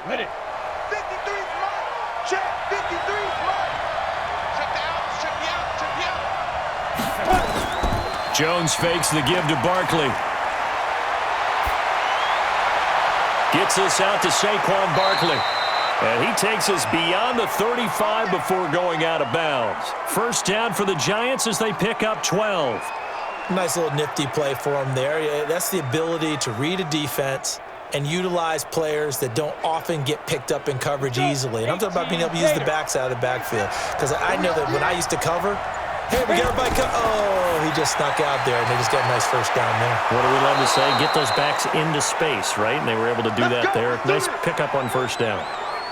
Ready. 53's mine. Check. 53's mine. Check the outs. Check the out. Check the out. Jones fakes the give to Barkley. Gets this out to Saquon Barkley. And he takes us beyond the 35 before going out of bounds. First down for the Giants as they pick up 12. Nice little nifty play for him there. That's the ability to read a defense and utilize players that don't often get picked up in coverage easily. And I'm talking about being able to use the backside of the backfield. Because I know that when I used to cover, hey, we got everybody oh, he just snuck out there, and they just got a nice first down there. What do we love to say? Get those backs into space, right? And they were able to do that there. Nice pickup on first down.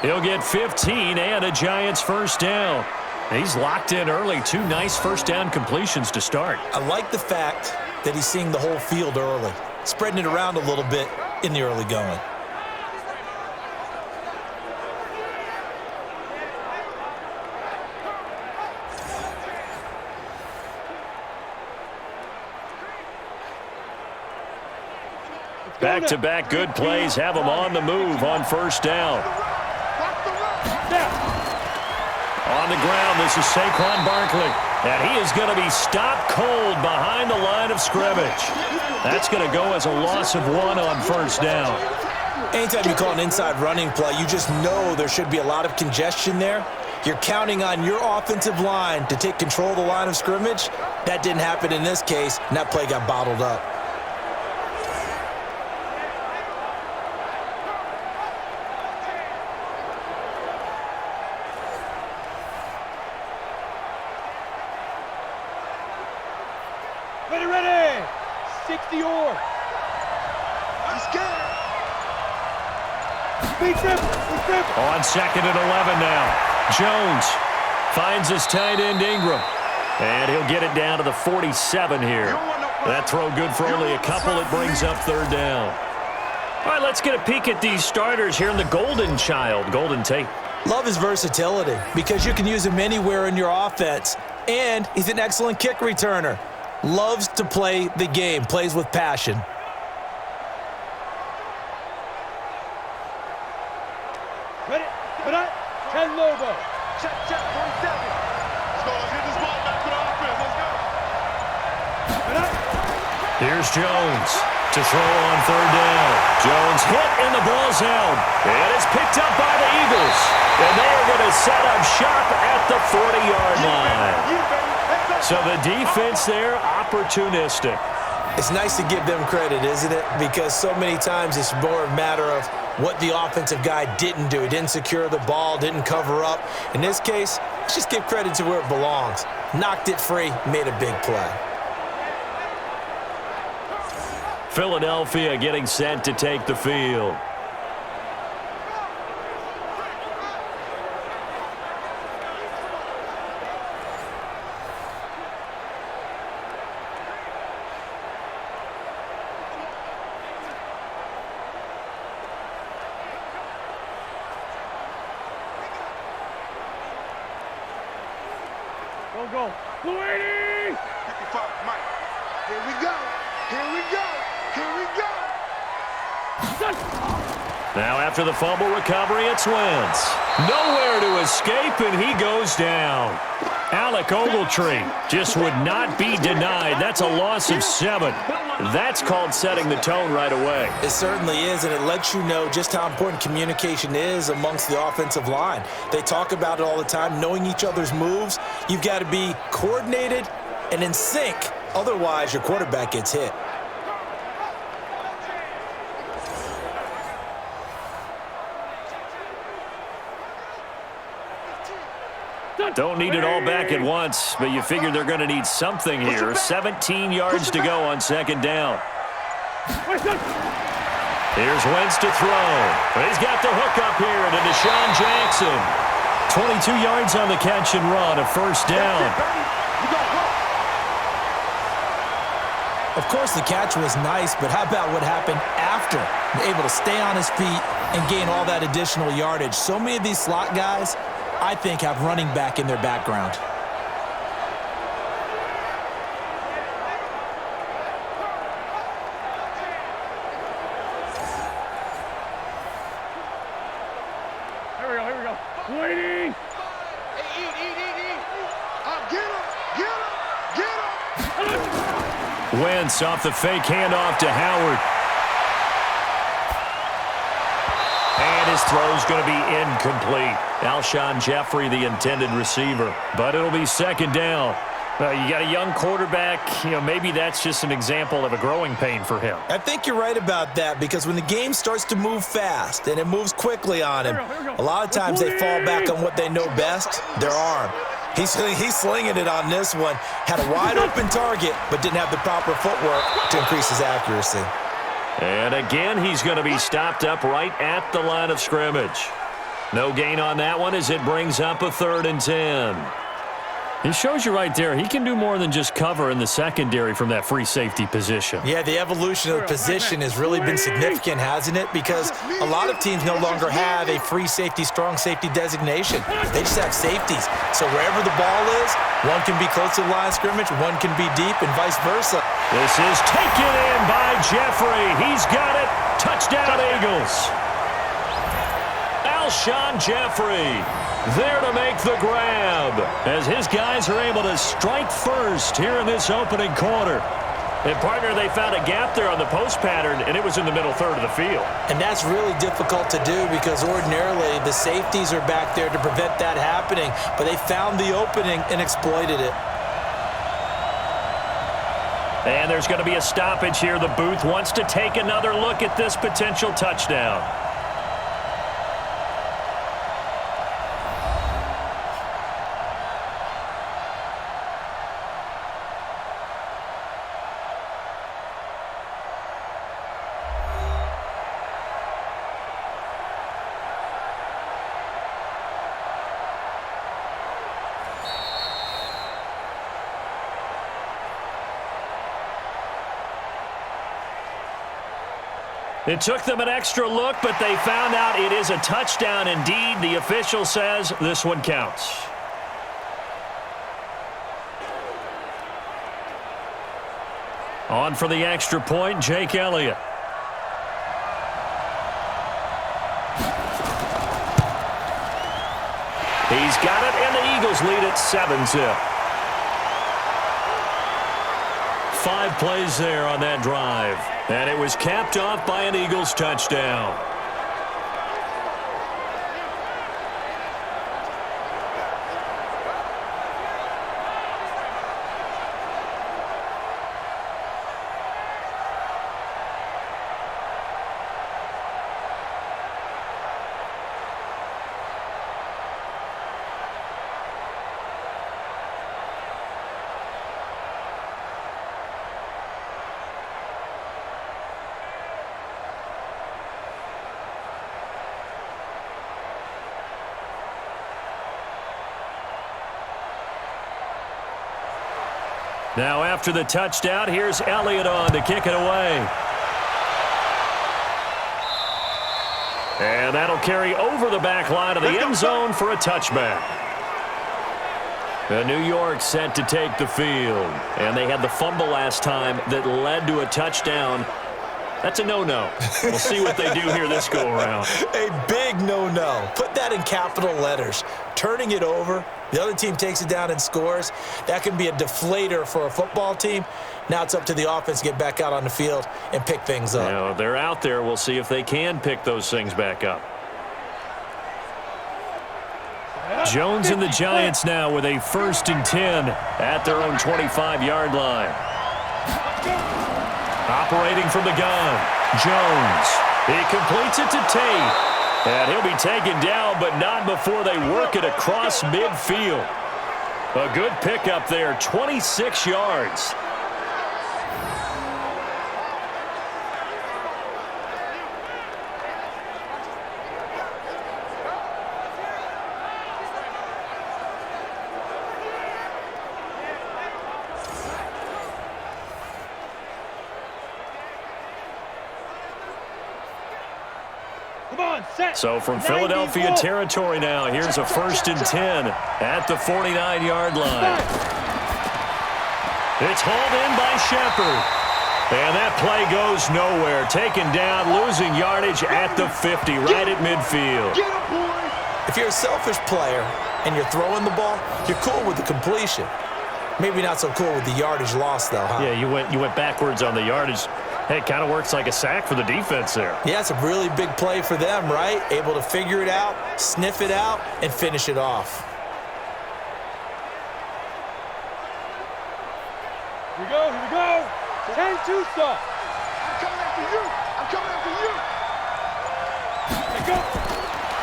He'll get 15 and a Giants first down. He's locked in early. Two nice first down completions to start. I like the fact that he's seeing the whole field early, spreading it around a little bit in the early going. Back-to-back good plays have him on the move on first down. On the ground, this is Saquon Barkley. And he is going to be stopped cold behind the line of scrimmage. That's going to go as a loss of 1 on first down. Anytime you call an inside running play, you just know there should be a lot of congestion there. You're counting on your offensive line to take control of the line of scrimmage. That didn't happen in this case, and that play got bottled up. Ready. 60 or. He's scared. Speed trip. On second and 11 now. Jones finds his tight end Ingram. And he'll get it down to the 47 here. That throw good for only a couple. It brings up third down. All right, let's get a peek at these starters here in the Golden Child, Golden Tate. Love his versatility because you can use him anywhere in your offense. And he's an excellent kick returner. Loves to play the game, plays with passion. Ready. 10 Lobo. Check. 47. Let's go. Let's get this ball back to the offense. Let's go. Here's Jones to throw on third down. Jones hit and the ball's out. And it's picked up by the Eagles. And they are going to set up shop at the 40-yard line. So the defense there, opportunistic. It's nice to give them credit, isn't it? Because so many times it's more a matter of what the offensive guy didn't do. He didn't secure the ball, didn't cover up. In this case, let's just give credit to where it belongs. Knocked it free, made a big play. Philadelphia getting set to take the field. Go. Saweetie! 55, Mike. Here we go. Now after the fumble recovery, it's Wentz. Nowhere to escape, and he goes down. Alec Ogletree just would not be denied. That's a loss of 7. That's called setting the tone right away. It certainly is, and it lets you know just how important communication is amongst the offensive line. They talk about it all the time, knowing each other's moves. You've got to be coordinated and in sync. Otherwise, your quarterback gets hit. Don't need it all back at once, but you figure they're going to need something here. 17 yards to go on second down. Here's Wentz to throw. He's got the hook up here to Deshaun Jackson. 22 yards on the catch and run, a first down. Of course, the catch was nice, but how about what happened after? Able to stay on his feet and gain all that additional yardage. So many of these slot guys, I think, have running back in their background. Waiting. Hey, eat. Get him. Wentz off the fake handoff to Howard. And his throw's going to be incomplete. Alshon Jeffrey, the intended receiver. But it'll be second down. You got a young quarterback. Maybe that's just an example of a growing pain for him. I think you're right about that, because when the game starts to move fast and it moves quickly on him, a lot of times they fall back on what they know best, their arm. He's slinging it on this one. Had a wide open target, but didn't have the proper footwork to increase his accuracy. And again, he's going to be stopped up right at the line of scrimmage. No gain on that one as it brings up a 3rd and 10. He shows you right there, he can do more than just cover in the secondary from that free safety position. Yeah, the evolution of the position has really been significant, hasn't it? Because a lot of teams no longer have a free safety, strong safety designation. They just have safeties. So wherever the ball is, one can be close to the line of scrimmage, one can be deep, and vice versa. This is taken in by Jeffrey. He's got it. Touchdown, Eagles. Alshon Jeffrey there to make the grab as his guys are able to strike first here in this opening quarter. And, partner, they found a gap there on the post pattern, and it was in the middle third of the field. And that's really difficult to do because ordinarily the safeties are back there to prevent that happening, but they found the opening and exploited it. And there's going to be a stoppage here. The booth wants to take another look at this potential touchdown. It took them an extra look, but they found out it is a touchdown indeed. The official says this one counts. On for the extra point, Jake Elliott. He's got it, and the Eagles lead at 7-zip. 5 plays there on that drive. And it was capped off by an Eagles touchdown. Now after the touchdown, here's Elliott on to kick it away. And that'll carry over the back line of the end zone for a touchback. New York set to take the field. And they had the fumble last time that led to a touchdown. That's a no-no. We'll see what they do here this go-around. A big no-no. Put that in capital letters. Turning it over, the other team takes it down and scores. That can be a deflator for a football team. Now it's up to the offense to get back out on the field and pick things up. They're out there. We'll see if they can pick those things back up. Jones and the Giants now with a 1st and 10 at their own 25-yard line. Operating from the gun, Jones. He completes it to Tate. And he'll be taken down, but not before they work it across midfield. A good pickup there, 26 yards. So from Philadelphia territory now, here's a 1st and 10 at the 49-yard line. It's hauled in by Shepard. And that play goes nowhere. Taken down, losing yardage at the 50, right at midfield. If you're a selfish player and you're throwing the ball, you're cool with the completion. Maybe not so cool with the yardage loss, though, huh? Yeah, you went backwards on the yardage. Hey, it kind of works like a sack for the defense there. Yeah, it's a really big play for them, right? Able to figure it out, sniff it out, and finish it off. Here we go, here we go. 10-2 stop. I'm coming after you. I'm coming after you. Let go.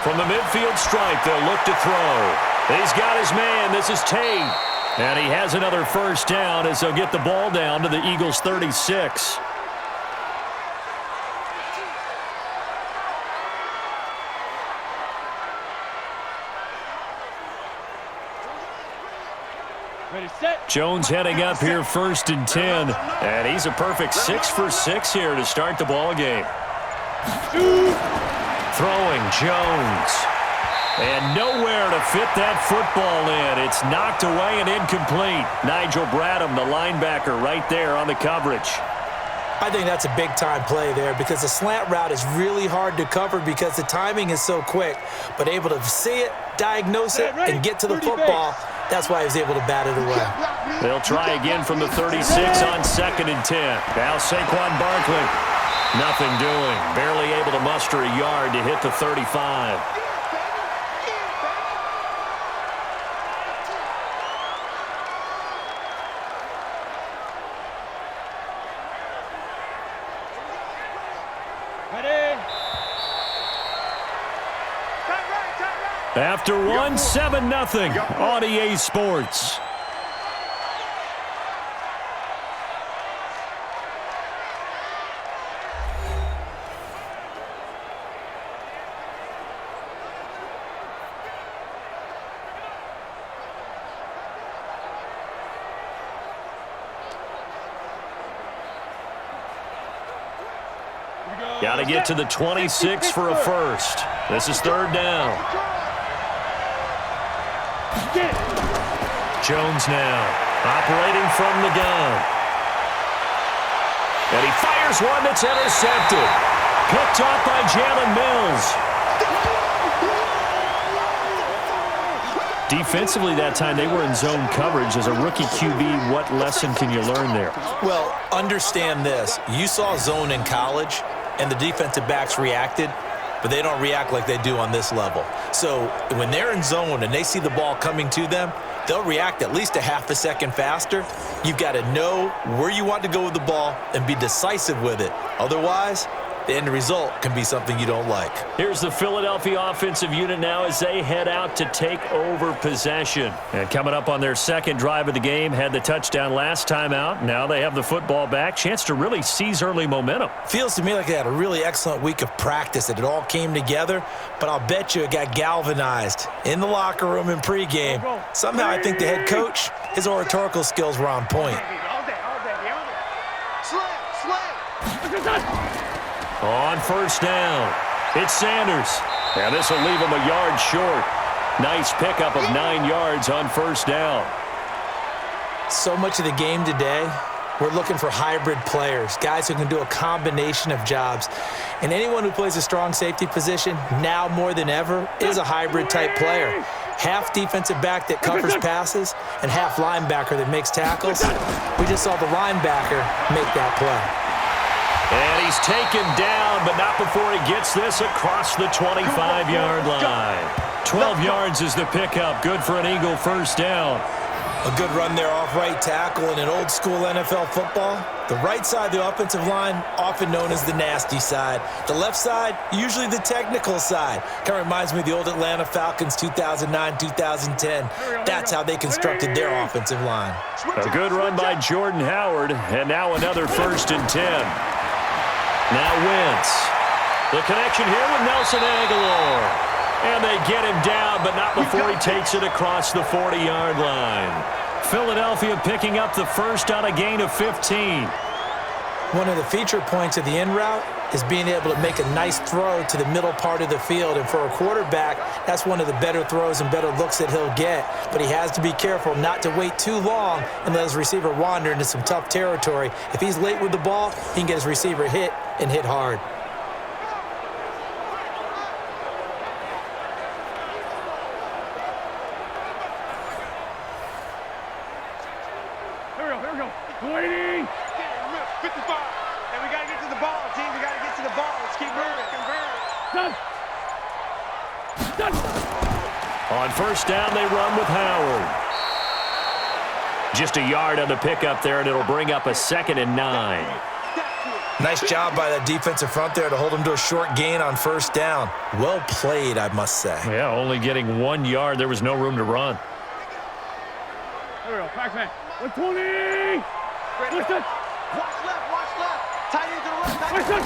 From the midfield stripe, they'll look to throw. He's got his man. This is Tate. And he has another first down as they'll get the ball down to the Eagles' 36. Ready, set. Jones heading up here 1st and 10. And he's a perfect 6 for 6 here to start the ball game. Throwing Jones. And nowhere to fit that football in. It's knocked away and incomplete. Nigel Bradham, the linebacker, right there on the coverage. I think that's a big-time play there because the slant route is really hard to cover because the timing is so quick. But able to see it, diagnose it, and get to the football, that's why he was able to bat it away. They'll try again from the 36 on 2nd and 10. Now Saquon Barkley. Nothing doing. Barely able to muster a yard to hit the 35. After one, 7-0 on EA Sports. Got to get to the 26 for a first. This is 3rd down. Jones now operating from the gun. And he fires one that's intercepted. Picked off by Jalen Mills. Defensively that time, they were in zone coverage. As a rookie QB, what lesson can you learn there? Well, understand this. You saw zone in college, and the defensive backs reacted, but they don't react like they do on this level. So when they're in zone and they see the ball coming to them, they'll react at least a half a second faster. You've got to know where you want to go with the ball and be decisive with it. Otherwise, the end result can be something you don't like. Here's the Philadelphia offensive unit now as they head out to take over possession. And coming up on their 2nd drive of the game, had the touchdown last time out. Now they have the football back. Chance to really seize early momentum. Feels to me like they had a really excellent week of practice, that it all came together, but I'll bet you it got galvanized in the locker room in pregame. Somehow I think the head coach, his oratorical skills were on point. On 1st down, it's Sanders. And this will leave him a yard short. Nice pickup of 9 yards on 1st down. So much of the game today, we're looking for hybrid players, guys who can do a combination of jobs. And anyone who plays a strong safety position, now more than ever, is a hybrid-type player. Half defensive back that covers passes and half linebacker that makes tackles. We just saw the linebacker make that play. And he's taken down, but not before he gets this across the 25-yard line. 12 yards is the pickup. Good for an Eagle 1st down. A good run there off right tackle. In an old-school NFL football, the right side of the offensive line, often known as the nasty side. The left side, usually the technical side. Kind of reminds me of the old Atlanta Falcons 2009-2010. That's how they constructed their offensive line. A good run by Jordan Howard, and now another 1st and 10. Now Wentz. The connection here with Nelson Aguilar. And they get him down, but not before he takes it across the 40-yard line. Philadelphia picking up the first on a gain of 15. One of the feature points of the in route is being able to make a nice throw to the middle part of the field. And for a quarterback, that's one of the better throws and better looks that he'll get. But he has to be careful not to wait too long and let his receiver wander into some tough territory. If he's late with the ball, he can get his receiver hit and hit hard. Saweetie. 55. And we got to get to the ball, team. We got to get to the ball. Let's keep moving. Done. Done. On first down, they run with Howard. Just a yard on the pickup there, and it'll bring up a 2nd and 9. Nice job by that defensive front there to hold him to a short gain on first down. Well played, I must say. Yeah, only getting 1 yard. There was no room to run. There we go. Pac-Man. 120. Listen. Watch left. Tight end to the right. Listen.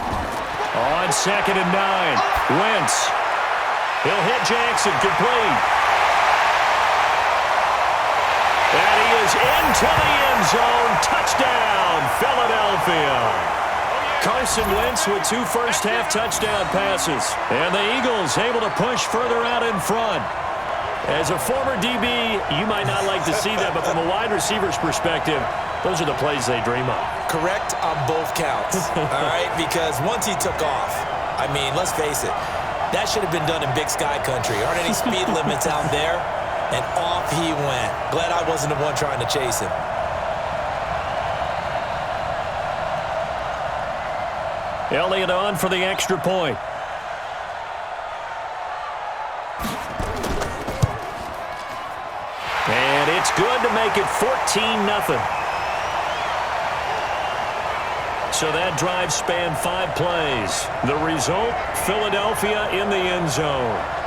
On 2nd and 9, Wentz. He'll hit Jackson, complete. And he is into the end zone. Touchdown, Philadelphia. Carson Wentz with 2 first-half touchdown passes. And the Eagles able to push further out in front. As a former DB, you might not like to see that, but from a wide receiver's perspective, those are the plays they dream of. Correct on both counts, all right? Because once he took off, I mean, let's face it, that should have been done in Big Sky Country. Aren't any speed limits out there? And off he went. Glad I wasn't the one trying to chase him. Elliott on for the extra point. And it's good to make it 14-0. So that drive spanned 5 plays. The result, Philadelphia in the end zone.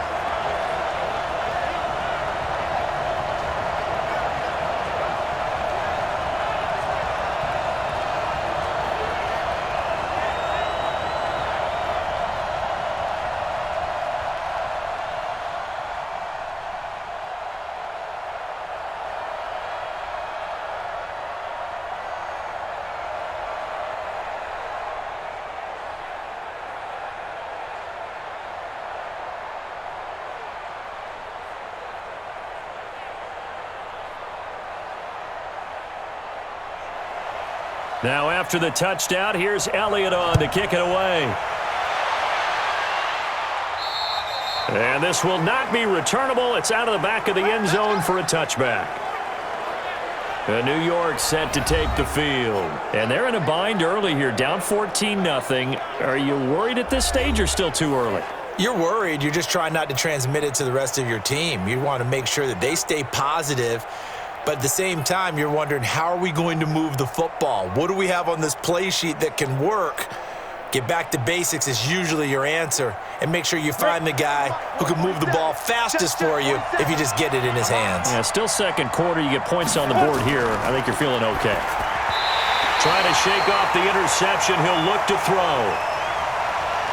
Now after the touchdown, here's Elliott on to kick it away. And this will not be returnable. It's out of the back of the end zone for a touchback. New York set to take the field. And they're in a bind early here, down 14-0. Are you worried at this stage or still too early? You're worried. You're just trying not to transmit it to the rest of your team. You want to make sure that they stay positive. But at the same time, you're wondering, how are we going to move the football? What do we have on this play sheet that can work? Get back to basics is usually your answer. And make sure you find the guy who can move the ball fastest for you if you just get it in his hands. Yeah, still second quarter. You get points on the board here. I think you're feeling okay. Trying to shake off the interception. He'll look to throw.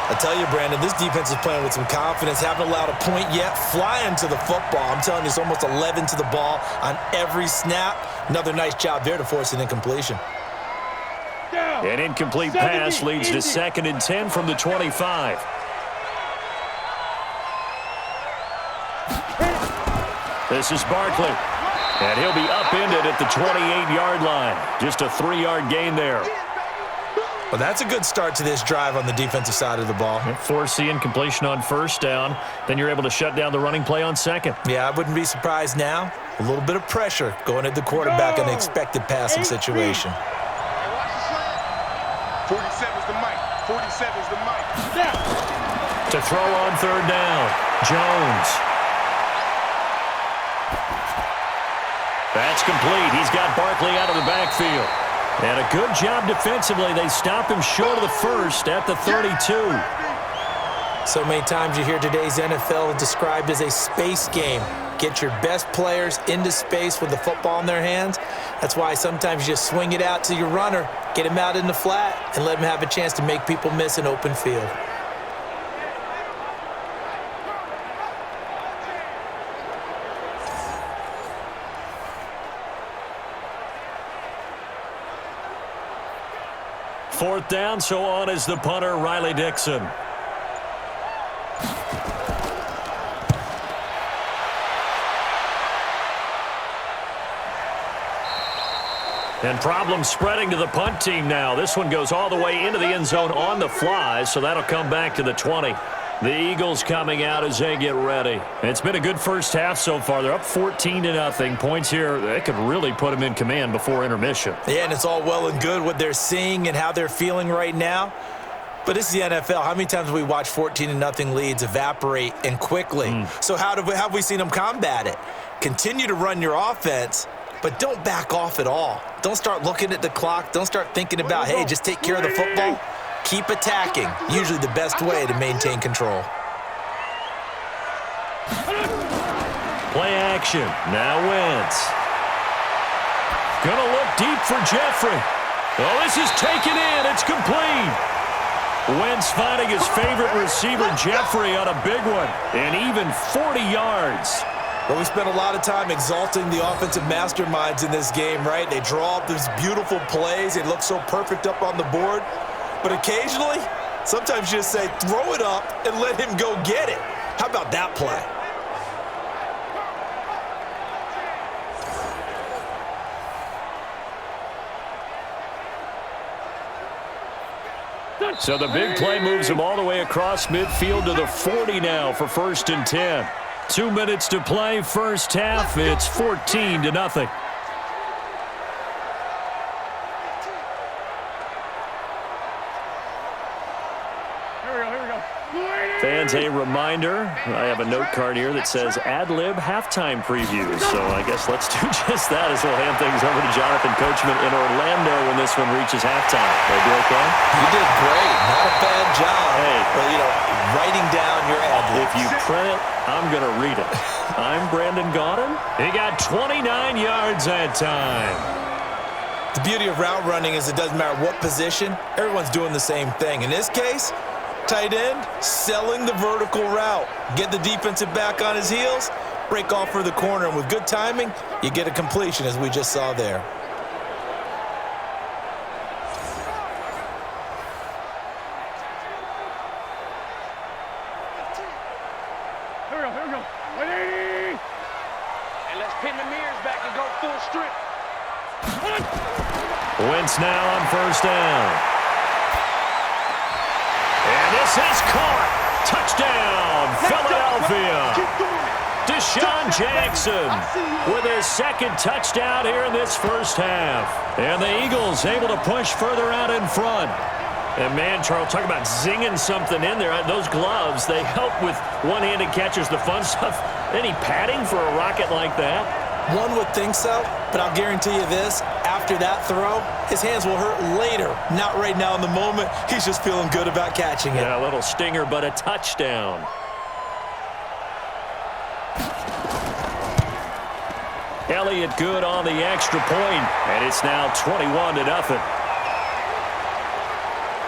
I tell you, Brandon, this defense is playing with some confidence. Haven't allowed a point yet. Flying to the football. I'm telling you, it's almost 11 to the ball on every snap. Another nice job there to force an incompletion. An incomplete pass leads to 2nd and 10 from the 25. This is Barkley. And he'll be upended at the 28-yard line. Just a 3-yard gain there. Well, that's a good start to this drive on the defensive side of the ball. Force the incompletion on first down. Then you're able to shut down the running play on second. Yeah, I wouldn't be surprised now. A little bit of pressure going at the quarterback in an expected passing situation. 47's the mic. 47's the mic. To throw on 3rd down, Jones. That's complete. He's got Barkley out of the backfield. And a good job defensively. They stop him short of the first at the 32. So many times you hear today's NFL described as a space game. Get your best players into space with the football in their hands. That's why sometimes you just swing it out to your runner, get him out in the flat, and let him have a chance to make people miss an open field. Fourth down, so on is the punter, Riley Dixon. And problems spreading to the punt team now. This one goes all the way into the end zone on the fly, so that'll come back to the 20. The Eagles coming out as they get ready. It's been a good first half so far. They're up 14-0. Points here, they could really put them in command before intermission. Yeah, and it's all well and good what they're seeing and how they're feeling right now. But this is the NFL. How many times have we watched 14-0 leads evaporate and quickly? So have we seen them combat it? Continue to run your offense, but don't back off at all. Don't start looking at the clock. Don't start thinking about, hey, just take care of the football. Keep attacking. Usually the best way to maintain control. Play action. Now Wentz. Gonna look deep for Jeffrey. Oh, this is taken in. It's complete. Wentz finding his favorite receiver, Jeffrey, on a big one. And even 40 yards. Well, we spent a lot of time exalting the offensive masterminds in this game, right? They draw up these beautiful plays. They look so perfect up on the board. But occasionally, sometimes you just say, throw it up and let him go get it. How about that play? So the big play moves him all the way across midfield to the 40 now for 1st and 10. 2 minutes to play, first half. It's 14-0. Fans, a reminder, I have a note card here that says ad-lib halftime previews. So I guess let's do just that as we'll hand things over to Jonathan Coachman in Orlando when this one reaches halftime. Will be okay? You did great. Not a bad job. Hey. But, writing down your ad-libs. If you print it, I'm going to read it. I'm Brandon Gaudin. He got 29 yards that time. The beauty of route running is it doesn't matter what position. Everyone's doing the same thing. In this case, tight end, selling the vertical route. Get the defensive back on his heels, break off for the corner, and with good timing, you get a completion as we just saw there. Here we go. 180! And let's pin the mirrors back and go full strip. Wentz now on first down. And this is caught. Touchdown, Philadelphia. Deshaun Jackson with his second touchdown here in this first half. And the Eagles able to push further out in front. And, man, Charles, talk about zinging something in there. Those gloves, they help with one-handed catches, the fun stuff. Any padding for a rocket like that? One would think so, but I'll guarantee you this. After that throw, his hands will hurt later. Not right now in the moment. He's just feeling good about catching it. Yeah, a little stinger, but a touchdown. Elliott good on the extra point, and it's now 21-0.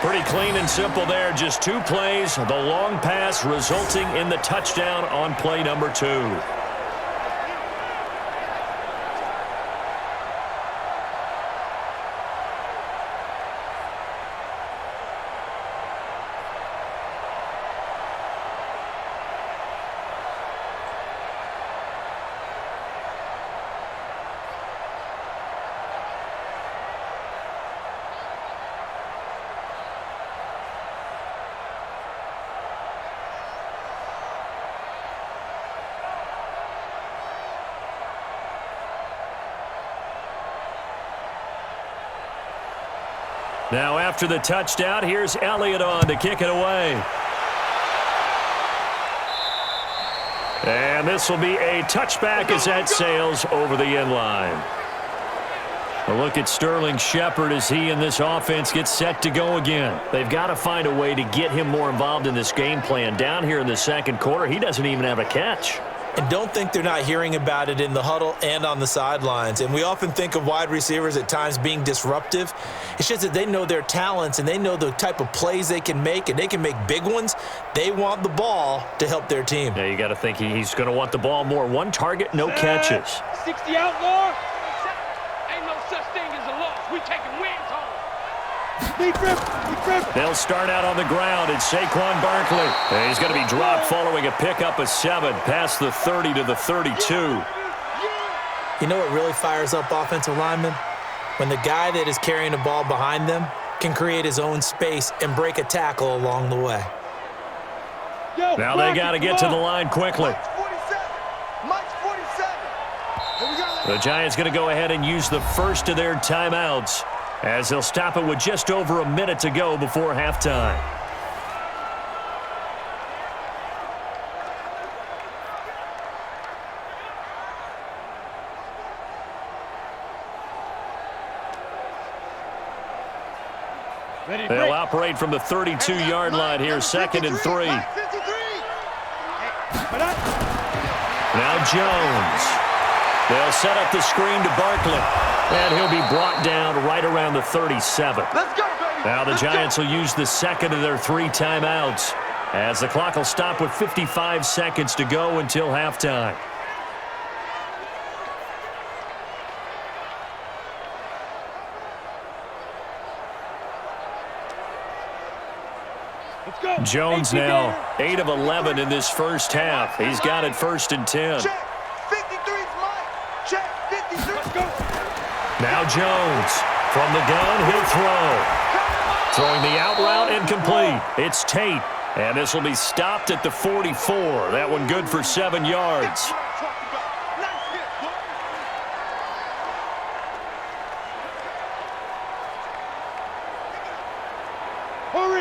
Pretty clean and simple there. Just 2 plays. The long pass resulting in the touchdown on play number 2. Now after the touchdown, here's Elliott on to kick it away. And this will be a touchback as that sails over the end line. A look at Sterling Shepard as he and this offense get set to go again. They've got to find a way to get him more involved in this game plan. Down here in the second quarter, he doesn't even have a catch. And don't think they're not hearing about it in the huddle and on the sidelines. And we often think of wide receivers at times being disruptive. It's just that they know their talents and they know the type of plays they can make, and they can make big ones. They want the ball to help their team. Yeah, you got to think he's going to want the ball more. 1 target, no catches. 60 outlaw. Ain't no such thing as a loss. We taking wins home. They'll start out on the ground. It's Saquon Barkley. And he's going to be dropped following a pickup of 7 past the 30 to the 32. You know what really fires up offensive linemen? When the guy that is carrying the ball behind them can create his own space and break a tackle along the way. Yo, Now they got to get to the line quickly. Mike's 47. Mike's 47. Here we go. The Giants going to go ahead and use the first of their timeouts as they'll stop it with just over a minute to go before halftime. They'll operate from the 32-yard line here, 2nd and 3. Now Jones. They'll set up the screen to Barkley, and he'll be brought down right around the 37. Let's go, baby. Now the Giants will use the second of their 3 timeouts as the clock will stop with 55 seconds to go until halftime. Jones now 8 of 11 in this first half. He's got it 1st and 10. Check. 53's Mike. Check. 53. Let's go. Now Jones from the gun, he'll throw. Throwing the out route incomplete. It's Tate, and this will be stopped at the 44. That one good for 7 yards.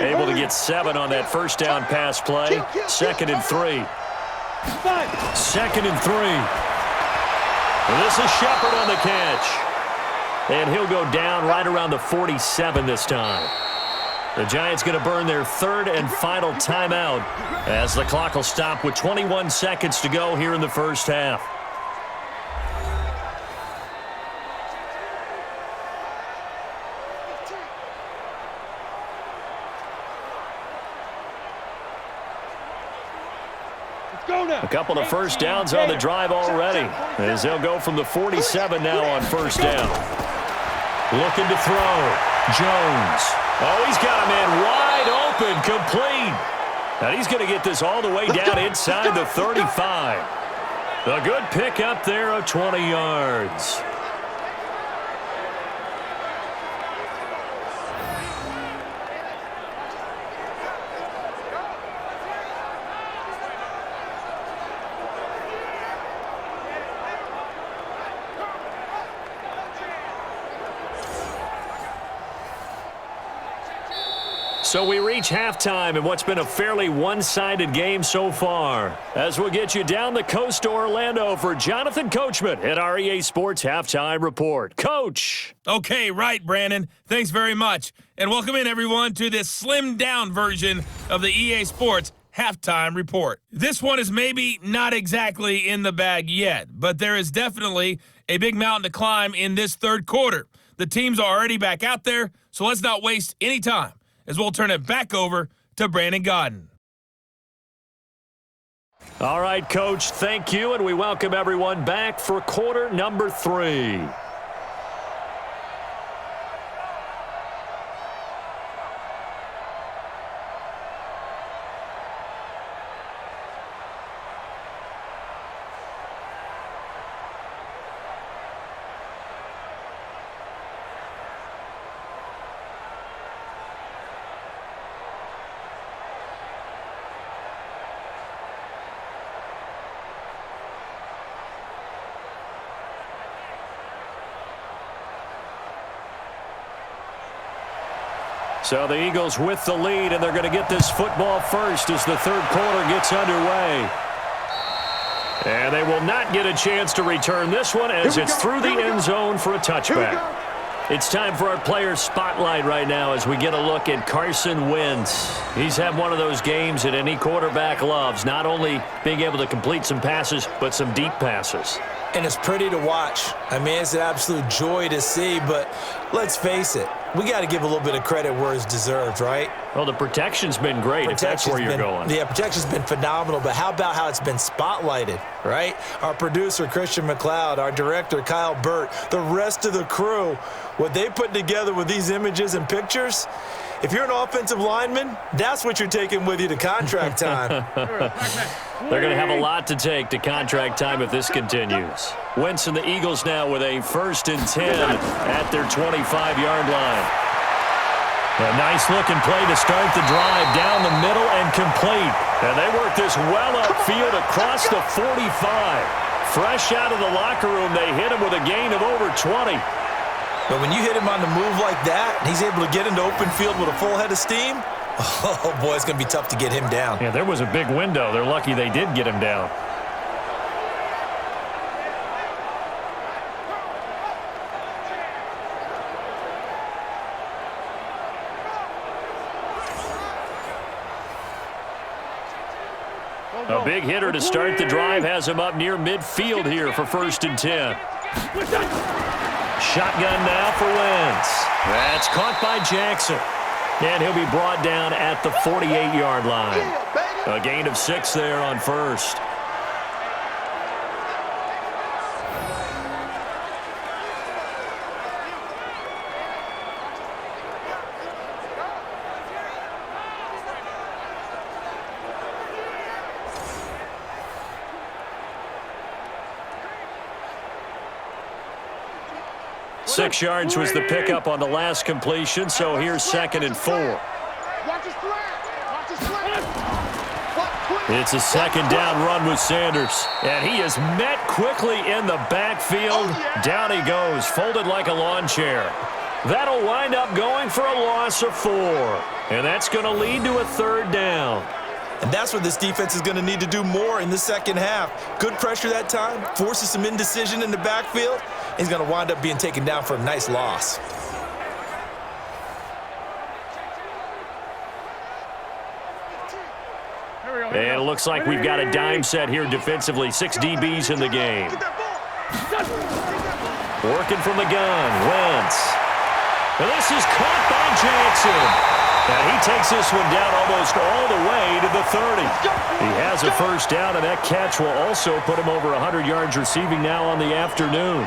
Able to get 7 on that first down pass play. 2nd and 3. 2nd and 3. This is Shepard on the catch. And he'll go down right around the 47 this time. The Giants going to burn their 3rd and final timeout as the clock will stop with 21 seconds to go here in the first half. A couple of first downs on the drive already as they'll go from the 47 now on first down. Looking to throw. Jones. Oh, he's got a man wide open, complete. And he's going to get this all the way down inside the 35. A good pick up there of 20 yards. So we reach halftime in what's been a fairly one-sided game so far. As we'll get you down the coast to Orlando for Jonathan Coachman at our EA Sports Halftime Report. Coach. Okay, right, Brandon. Thanks very much. And welcome in, everyone, to this slimmed-down version of the EA Sports Halftime Report. This one is maybe not exactly in the bag yet, but there is definitely a big mountain to climb in this third quarter. The teams are already back out there, so let's not waste any time, as we'll turn it back over to Brandon Godden. All right, Coach, thank you, and we welcome everyone back for quarter number 3. So the Eagles with the lead, and they're going to get this football first as the third quarter gets underway. And they will not get a chance to return this one as it's through the end zone for a touchback. It's time for our player spotlight right now as we get a look at Carson Wentz. He's had one of those games that any quarterback loves, not only being able to complete some passes, but some deep passes. And it's pretty to watch. I mean, it's an absolute joy to see, but let's face it, we got to give a little bit of credit where it's deserved, right? Well, the protection's been great, if that's where you're going. Yeah, protection's been phenomenal, but how about how it's been spotlighted, right? Our producer, Christian McLeod, our director, Kyle Burt, the rest of the crew, what they put together with these images and pictures, if you're an offensive lineman, that's what you're taking with you to contract time. They're going to have a lot to take to contract time if this continues. Wentz and the Eagles now with a 1st and 10 at their 25-yard line. A nice-looking play to start the drive down the middle and complete. And they work this well upfield across the 45. Fresh out of the locker room, they hit him with a gain of over 20. But when you hit him on the move like that, and he's able to get into open field with a full head of steam, oh, boy, it's going to be tough to get him down. Yeah, there was a big window. They're lucky they did get him down. A big hitter to start the drive has him up near midfield here for 1st and 10. Shotgun now for Wentz. That's caught by Jackson. And he'll be brought down at the 48-yard line. A gain of 6 there on 1st. Six yards was the pickup on the last completion, so here's 2nd and 4. It's a 2nd down run with Sanders, and he is met quickly in the backfield. Down he goes, folded like a lawn chair. That'll wind up going for a loss of 4, and that's going to lead to a 3rd down. And that's what this defense is going to need to do more in the second half. Good pressure that time, forces some indecision in the backfield. He's going to wind up being taken down for a nice loss. And it looks like we've got a dime set here defensively. 6 DBs in the game. Working from the gun, Wentz. And this is caught by Jackson. And he takes this one down almost all the way to the 30. He has a 1st down, and that catch will also put him over 100 yards receiving now on the afternoon.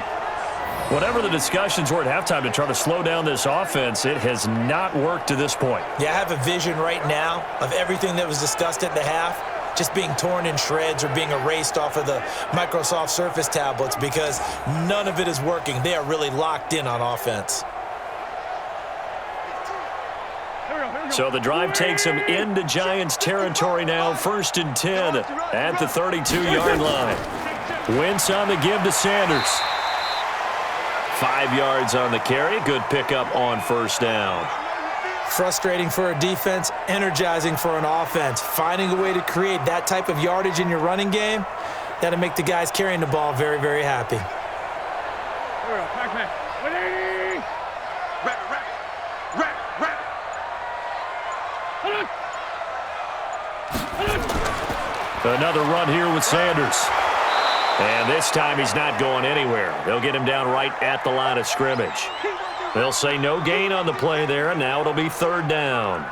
Whatever the discussions were at halftime to try to slow down this offense, it has not worked to this point. Yeah, I have a vision right now of everything that was discussed at the half just being torn in shreds or being erased off of the Microsoft Surface tablets because none of it is working. They are really locked in on offense. So the drive takes him into Giants territory now, 1st and 10 at the 32-yard line. Wentz on the give to Sanders. 5 yards on the carry. Good pickup on 1st down. Frustrating for a defense, energizing for an offense. Finding a way to create that type of yardage in your running game, that'll make the guys carrying the ball very, very happy. Another run here with Sanders. And this time he's not going anywhere. They'll get him down right at the line of scrimmage. They'll say no gain on the play there, and now it'll be 3rd down.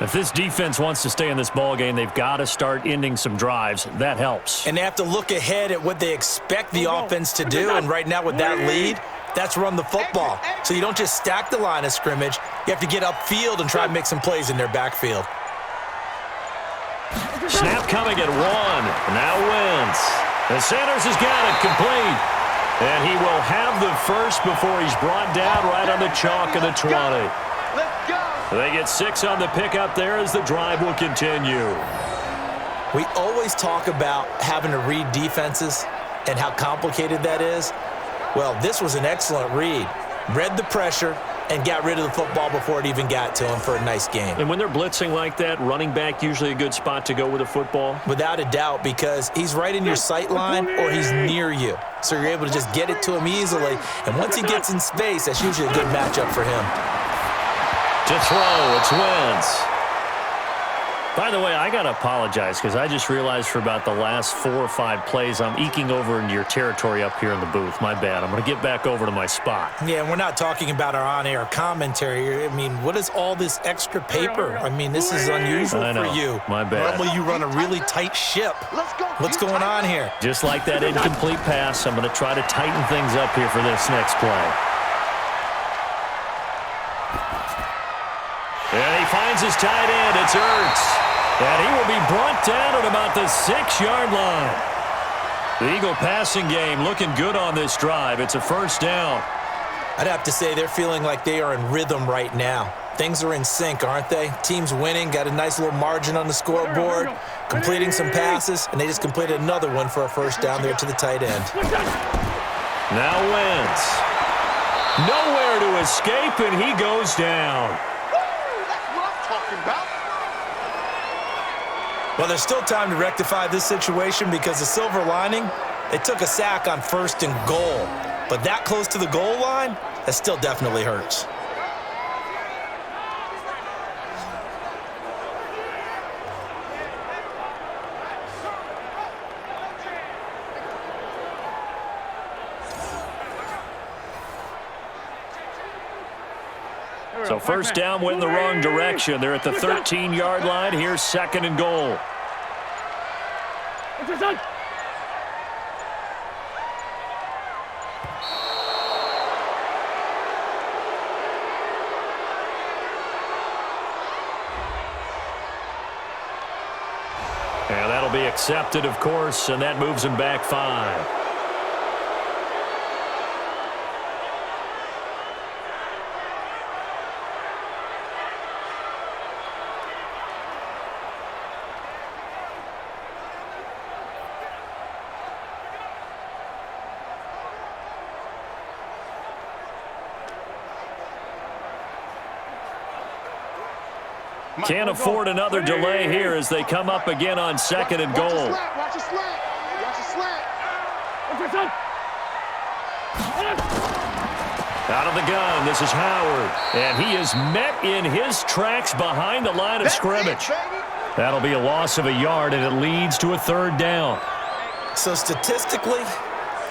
If this defense wants to stay in this ballgame, they've got to start ending some drives. That helps. And they have to look ahead at what they expect the offense to do, and right now with that lead, that's run the football. So you don't just stack the line of scrimmage. You have to get upfield and try to make some plays in their backfield. Snap coming at 1. Now Wentz. And Sanders has got it complete. And he will have the 1st before he's brought down right on the chalk of the 20. They get 6 on the pickup there as the drive will continue. We always talk about having to read defenses and how complicated that is. Well, this was an excellent read. Read the pressure and got rid of the football before it even got to him for a nice game. And when they're blitzing like that, running back usually a good spot to go with a football? Without a doubt, because he's right in your sight line or he's near you. So you're able to just get it to him easily. And once he gets in space, that's usually a good matchup for him. To throw, it's Wentz. By the way, I got to apologize because I just realized for about the last 4 or 5 plays, I'm eking over into your territory up here in the booth. My bad. I'm going to get back over to my spot. Yeah, and we're not talking about our on-air commentary. I mean, what is all this extra paper? I mean, this is unusual for you. My bad. Normally you run a really tight ship. What's going on here? Just like that incomplete pass, I'm going to try to tighten things up here for this next play. And he finds his tight end. It's Ertz. And he will be brought down at about the 6-yard line. The Eagle passing game looking good on this drive. It's a 1st down. I'd have to say they're feeling like they are in rhythm right now. Things are in sync, aren't they? Teams winning, got a nice little margin on the scoreboard, completing some passes, and they just completed another one for a first down there to the tight end. Now Wentz. Nowhere to escape, and he goes down. That's what I'm talking about. Well, there's still time to rectify this situation because the silver lining, they took a sack on 1st and goal. But that close to the goal line, that still definitely hurts. So first down went in the wrong direction. They're at the 13-yard line. Here's 2nd and goal. And that'll be accepted, of course, and that moves him back 5. Can't afford another delay here as they come up again on 2nd and goal. Watch a slant. Watch a slant. Out of the gun, this is Howard. And he is met in his tracks behind the line of scrimmage. That'll be a loss of a yard, and it leads to a 3rd down. So statistically,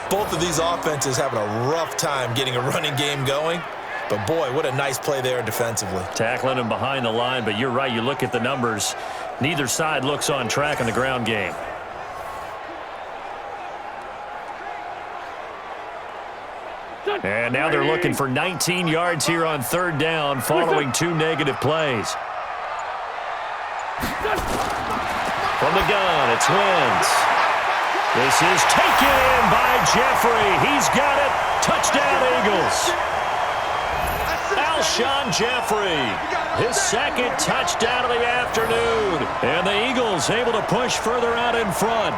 both of these offenses having a rough time getting a running game going. But, boy, what a nice play there defensively. Tackling him behind the line, but you're right. You look at the numbers. Neither side looks on track in the ground game. And now they're looking for 19 yards here on 3rd down following 2 negative plays. From the gun, it's Wentz. This is taken in by Jeffrey. He's got it. Touchdown, Eagles. Alshon Jeffrey, his 2nd touchdown of the afternoon. And the Eagles able to push further out in front.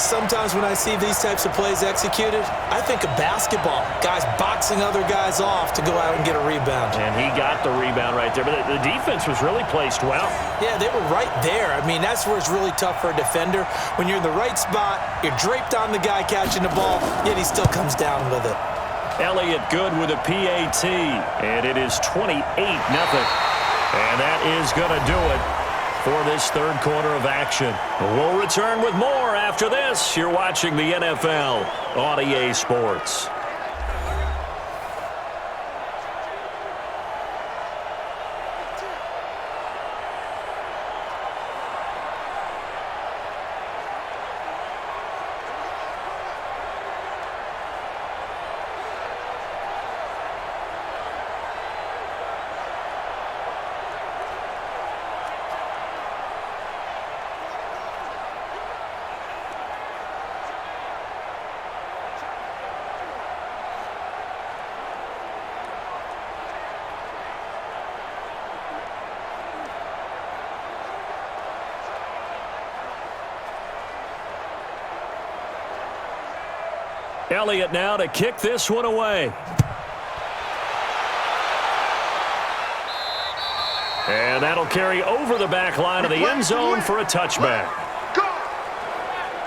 Sometimes when I see these types of plays executed, I think of basketball. Guys boxing other guys off to go out and get a rebound. And he got the rebound right there. But the defense was really placed well. Yeah, they were right there. I mean, that's where it's really tough for a defender. When you're in the right spot, you're draped on the guy catching the ball, yet he still comes down with it. Elliott good with a PAT, and it is 28-0. And that is going to do it for this 3rd quarter of action. We'll return with more after this. You're watching the NFL on EA Sports. Elliott now to kick this one away. And that'll carry over the back line of the end zone for a touchback.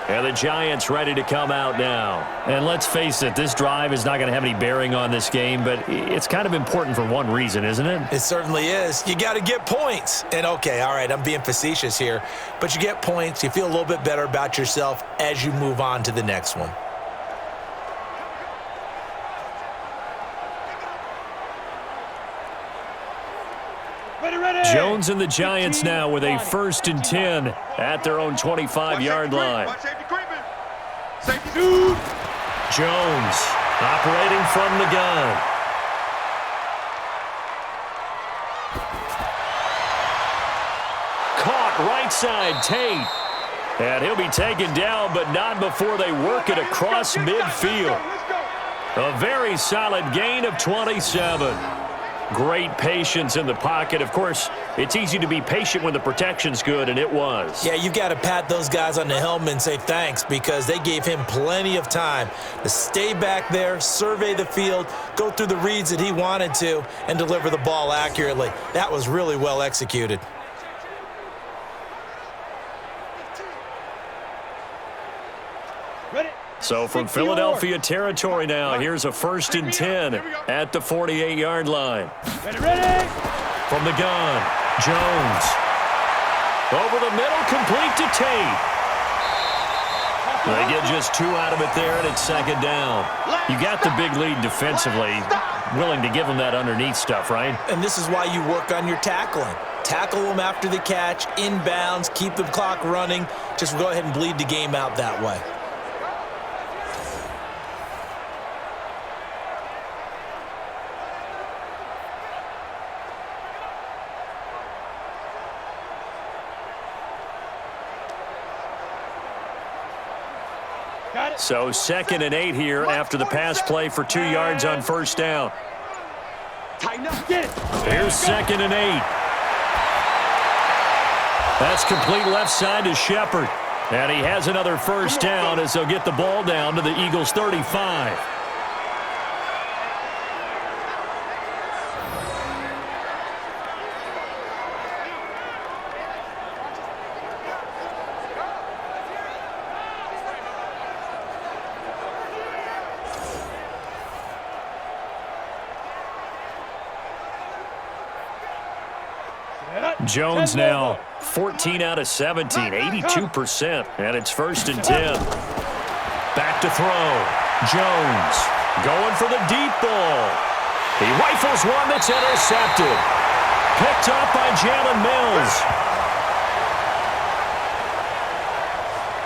And the Giants ready to come out now. And let's face it, this drive is not going to have any bearing on this game, but it's kind of important for one reason, isn't it? It certainly is. You got to get points. And, okay, all right, I'm being facetious here, but you get points. You feel a little bit better about yourself as you move on to the next one. Jones and the Giants now with a 1st and 10 at their own 25-yard line. Jones operating from the gun. Caught right side Tate. And he'll be taken down, but not before they work it across midfield. A very solid gain of 27. Great patience in the pocket. Of course, it's easy to be patient when the protection's good, and it was. Yeah, you've got to pat those guys on the helmet and say thanks because they gave him plenty of time to stay back there, survey the field, go through the reads that he wanted to, and deliver the ball accurately. That was really well executed. So from Philadelphia territory now, here's a 1st and 10 at the 48-yard line. Ready? From the gun, Jones. Over the middle, complete to Tate. They get just 2 out of it there, and it's 2nd down. You got the big lead defensively, willing to give them that underneath stuff, right? And this is why you work on your tackling. Tackle them after the catch, inbounds, keep the clock running. Just go ahead and bleed the game out that way. So 2nd and 8 here after the pass play for 2 yards on 1st down. Here's 2nd and 8. That's complete left side to Shepard. And he has another 1st down as they'll get the ball down to the Eagles' 35. Jones now 14 out of 17, 82%, and it's 1st and 10. Back to throw. Jones going for the deep ball. He rifles one that's intercepted. Picked up by Jalen Mills.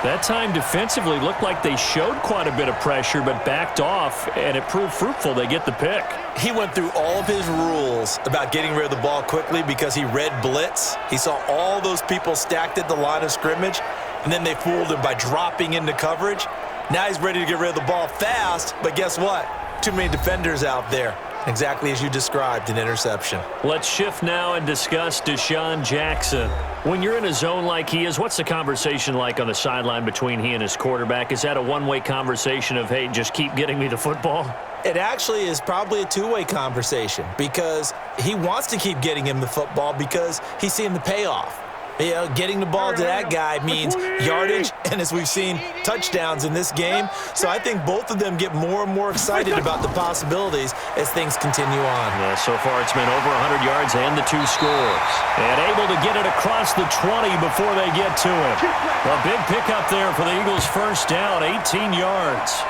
That time defensively looked like they showed quite a bit of pressure but backed off, and it proved fruitful. They get the pick. He went through all of his rules about getting rid of the ball quickly because he read blitz. He saw all those people stacked at the line of scrimmage, and then they fooled him by dropping into coverage. Now he's ready to get rid of the ball fast, but guess what? Too many defenders out there. Exactly as you described, an interception. Let's shift now and discuss Deshaun Jackson. When you're in a zone like he is, what's the conversation like on the sideline between he and his quarterback? Is that a one-way conversation of, hey, just keep getting me the football? It actually is probably a two-way conversation because he wants to keep getting him the football because he's seeing the payoff. You know, getting the ball to that guy means yardage, and as we've seen, touchdowns in this game. So I think both of them get more and more excited about the possibilities as things continue on. Yeah, so far it's been over 100 yards and the 2 scores. And able to get it across the 20 before they get to it. A big pickup there for the Eagles' 1st down, 18 yards.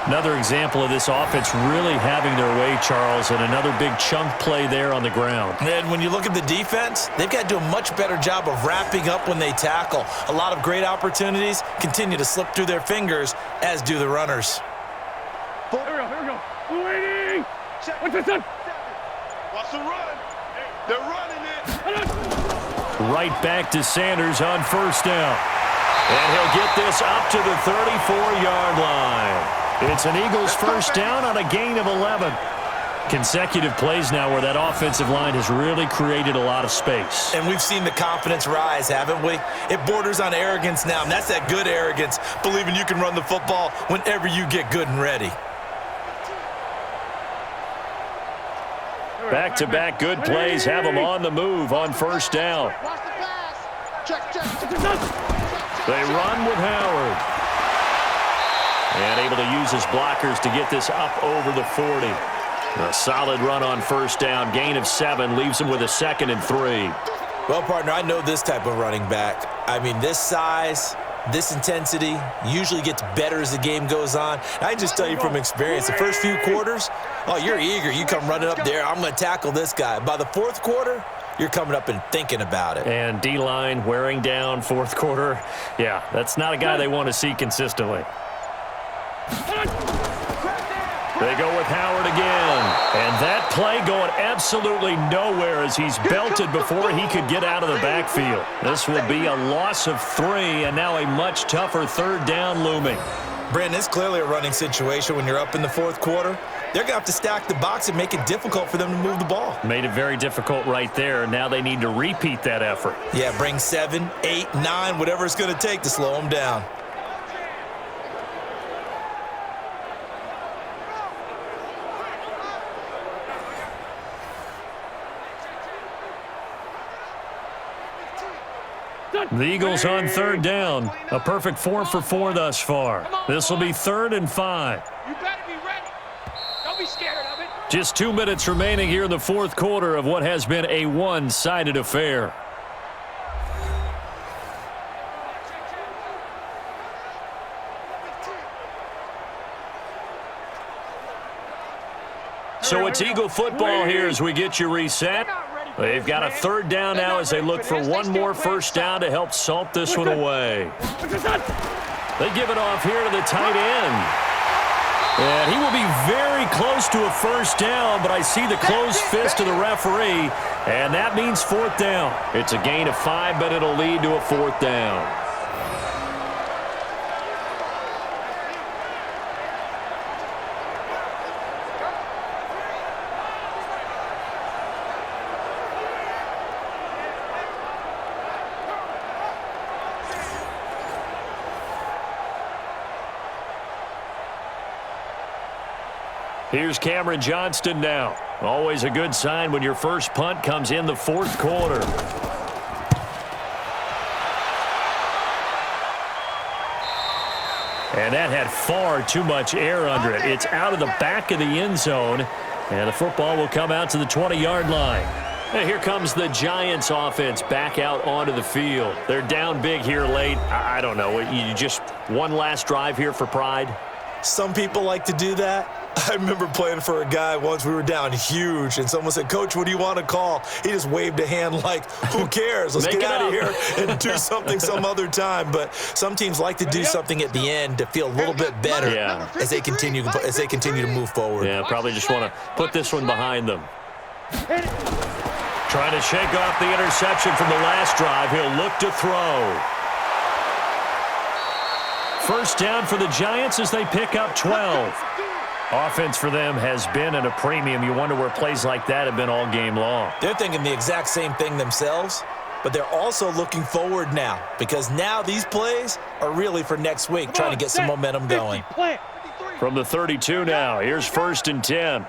Another example of this offense really having their way, Charles, and another big chunk play there on the ground. And when you look at the defense, they've got to do a much better job of wrapping up when they tackle. A lot of great opportunities continue to slip through their fingers, as do the runners. Here we go. Waiting. What's this one? Watch the run. They're running it. Right back to Sanders on 1st down. And he'll get this up to the 34-yard line. It's an Eagles 1st down on a gain of 11. Consecutive plays now where that offensive line has really created a lot of space. And we've seen the confidence rise, haven't we? It borders on arrogance now, and that's that good arrogance, believing you can run the football whenever you get good and ready. Back-to-back good plays have them on the move on 1st down. Watch the pass. Check. They run with Howard. And able to use his blockers to get this up over the 40. A solid run on 1st down. Gain of 7 leaves him with a 2nd and 3. Well, partner, I know this type of running back. I mean, this size, this intensity usually gets better as the game goes on. I just tell you from experience, the first few quarters, oh, you're eager. You come running up there, I'm going to tackle this guy. By the 4th quarter, you're coming up and thinking about it. And D-line wearing down 4th quarter. Yeah, that's not a guy they want to see consistently. They go with Howard again. And that play going absolutely nowhere as he's belted before he could get out of the backfield. This will be a loss of 3, and now a much tougher 3rd down looming. Brandon, it's clearly a running situation when you're up in the fourth quarter. They're going to have to stack the box and make it difficult for them to move the ball. Made it very difficult right there. Now they need to repeat that effort. Yeah, bring 7, 8, 9, whatever it's going to take to slow them down. The Eagles on third down. A perfect 4 for 4 thus far. This will be 3rd and 5. You better be ready. Don't be scared of it. Just 2 minutes remaining here in the fourth quarter of what has been a one-sided affair. So it's Eagle football here as we get you reset. They've got a 3rd down now as they look for one more first down to help salt this one away. They give it off here to the tight end. And he will be very close to a first down, but I see the closed fist of the referee, and that means 4th down. It's a gain of 5, but it'll lead to a 4th down. Here's Cameron Johnston now. Always a good sign when your first punt comes in the fourth quarter. And that had far too much air under it. It's out of the back of the end zone, and the football will come out to the 20-yard line. And here comes the Giants offense back out onto the field. They're down big here late. I don't know. You just one last drive here for pride? Some people like to do that. I remember playing for a guy once. We were down huge, and someone said, "Coach, what do you want to call?" He just waved a hand like, who cares? Let's get out of here and do something some other time. But some teams like to do something at the end to feel a little bit better as they continue to move forward. Yeah, probably just want to put this one behind them. Trying to shake off the interception from the last drive. He'll look to throw. First down for the Giants as they pick up 12. Offense for them has been at a premium. You wonder where plays like that have been all game long. They're thinking the exact same thing themselves, but they're also looking forward now because now these plays are really for next week, trying to get some momentum going. From the 32 now, here's 1st and 10.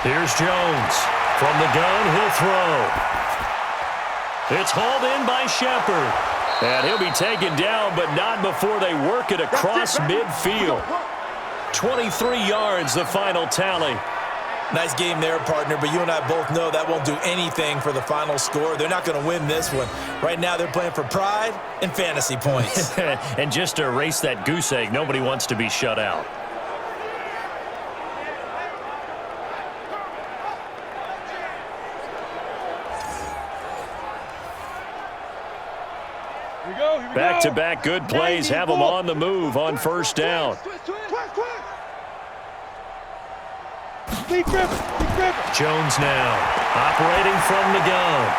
Here's Jones. From the gun, he'll throw. It's hauled in by Shepard. And he'll be taken down, but not before they work it across midfield. 23 yards, the final tally. Nice game there, partner, but you and I both know that won't do anything for the final score. They're not going to win this one. Right now, they're playing for pride and fantasy points. And just to erase that goose egg, nobody wants to be shut out. Back-to-back good plays have them on the move on first down. Jones now operating from the gun.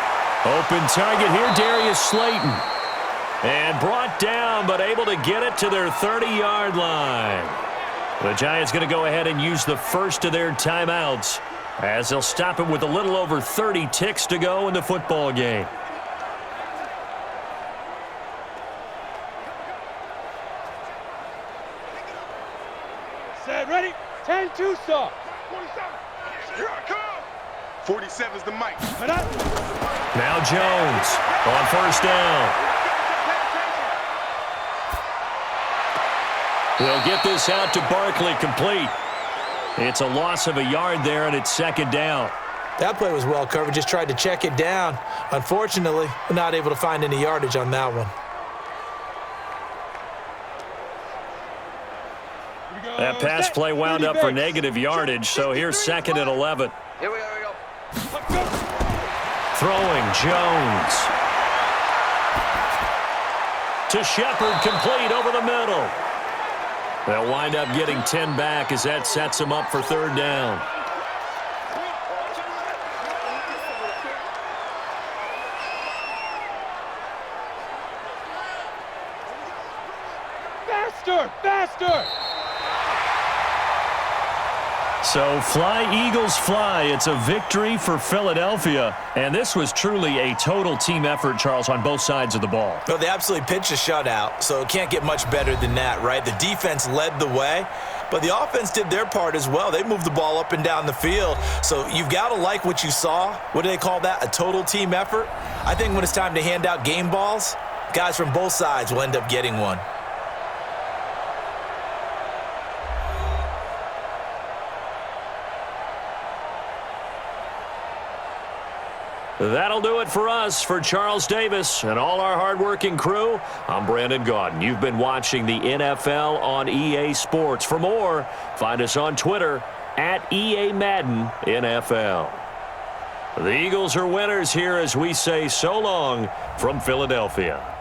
Open target here, Darius Slayton. And brought down, but able to get it to their 30-yard line. The Giants going to go ahead and use the first of their timeouts as they'll stop it with a little over 30 ticks to go in the football game. Set, ready, 10-2 stop. 47. Here I come. 47's the mic. Now Jones on first down. They'll get this out to Barkley complete. It's a loss of a yard there, and it's 2nd down. That play was well covered. Just tried to check it down. Unfortunately, we're not able to find any yardage on that one. That pass play wound up for negative yardage, so here's 2nd and 11. Here we go. Throwing Jones. To Shepard, complete over the middle. They'll wind up getting 10 back as that sets them up for 3rd down. Faster! Faster! So fly, Eagles, fly. It's a victory for Philadelphia. And this was truly a total team effort, Charles, on both sides of the ball. Well, they absolutely pitched a shutout, so it can't get much better than that, right? The defense led the way, but the offense did their part as well. They moved the ball up and down the field. So you've got to like what you saw. What do they call that? A total team effort? I think when it's time to hand out game balls, guys from both sides will end up getting one. That'll do it for us. For Charles Davis and all our hardworking crew, I'm Brandon Gaudin. You've been watching the NFL on EA Sports. For more, find us on Twitter at EA Madden NFL. The Eagles are winners here as we say so long from Philadelphia.